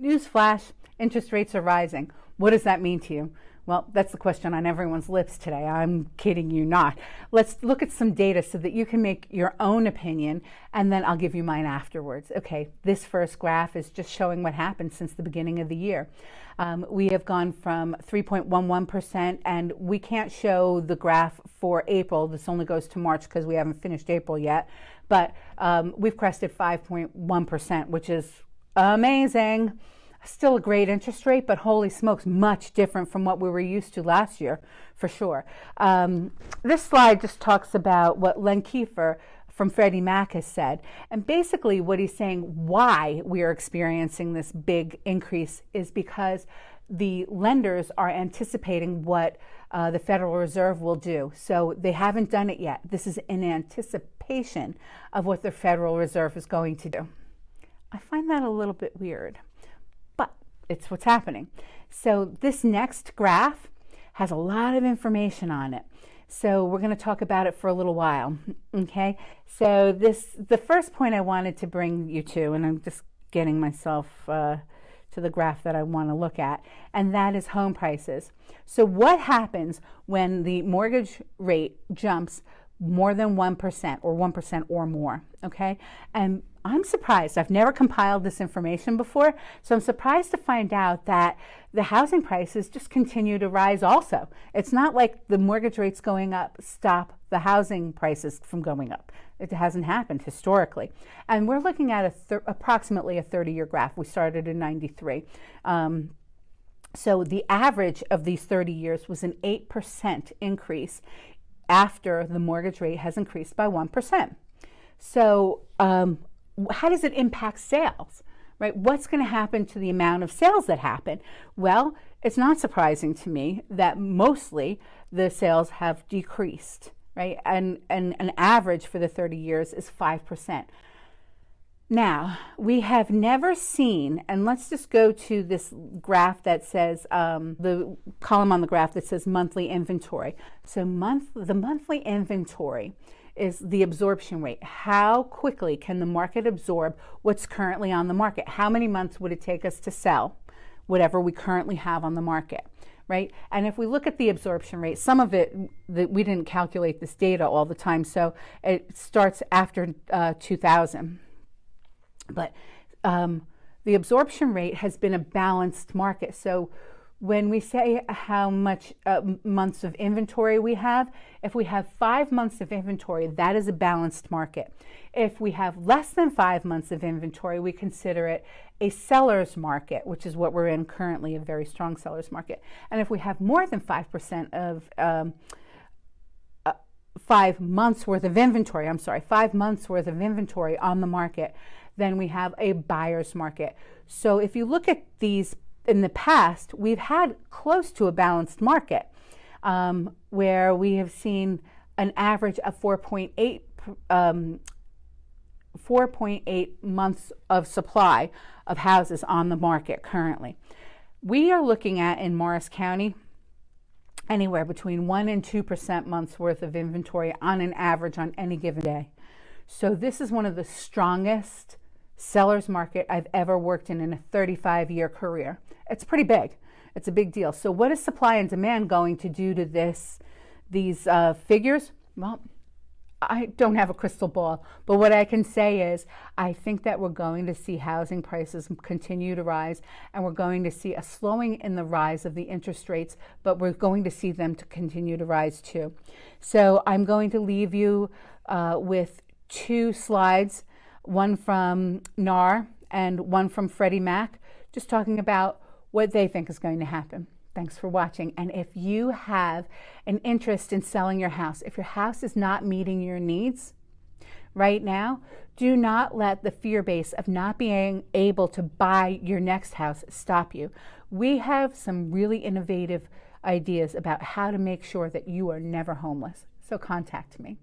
Newsflash, interest rates are rising. What does that mean to you? Well, that's the question on everyone's lips today. I'm kidding you not. Let's look at some data so that you can make your own opinion, and then I'll give you mine afterwards. Okay, this first graph is just showing what happened since the beginning of the year. We have gone from 3.11%, and we can't show the graph for April. This only goes to March because we haven't finished April yet. But we've crested 5.1%, which is amazing. Still a great interest rate, but holy smokes, much different from what we were used to last year, for sure. This slide just talks about what Len Kiefer from Freddie Mac has said. And basically what he's saying why we are experiencing this big increase is because the lenders are anticipating what the Federal Reserve will do. So they haven't done it yet. This is in anticipation of what the Federal Reserve is going to do. I find that a little bit weird. It's what's happening. So this next graph has a lot of information on it. So we're going to talk about it for a little while. Okay. So the first point I wanted to bring you to, and I'm just getting myself to the graph that I want to look at, and that is home prices. So what happens when the mortgage rate jumps more than 1% or 1% or more? Okay. And I'm surprised. I've never compiled this information before, so I'm surprised to find out that the housing prices just continue to rise also. It's not like the mortgage rates going up stop the housing prices from going up. It hasn't happened historically. And we're looking at approximately a 30-year graph. We started in 93. So the average of these 30 years was an 8% increase after the mortgage rate has increased by 1%. So how does it impact sales, right? What's going to happen to the amount of sales that happen? Well, it's not surprising to me that mostly the sales have decreased, right? And an average for the 30 years is 5%. Now, we have never seen, and let's just go to this graph that says, the column on the graph that says monthly inventory. So the monthly inventory is the absorption rate. How quickly can the market absorb what's currently on the market? How many months would it take us to sell whatever we currently have on the market, right? And if we look at the absorption rate, some of it, we didn't calculate this data all the time, so it starts after 2000. But the absorption rate has been a balanced market. So when we say how much months of inventory we have, if we have 5 months of inventory, that is a balanced market. If we have less than 5 months of inventory, we consider it a seller's market, which is what we're in currently, a very strong seller's market. And if we have more than 5% of 5 months worth of inventory, 5 months worth of inventory on the market, then we have a buyer's market. So if you look at these in the past, we've had close to a balanced market where we have seen an average of 4.8 months of supply of houses on the market currently. We are looking at, in Morris County, anywhere between 1 and 2% months worth of inventory on an average on any given day. So this is one of the strongest seller's market I've ever worked in a 35-year career. It's pretty big. It's a big deal. So what is supply and demand going to do to these figures? Well, I don't have a crystal ball, but what I can say is I think that we're going to see housing prices continue to rise, and we're going to see a slowing in the rise of the interest rates, but we're going to see them to continue to rise too. So I'm going to leave you with 2 slides, one from NAR and one from Freddie Mac, just talking about what they think is going to happen. Thanks for watching. And if you have an interest in selling your house, if your house is not meeting your needs right now, do not let the fear base of not being able to buy your next house stop you. We have some really innovative ideas about how to make sure that you are never homeless. So contact me.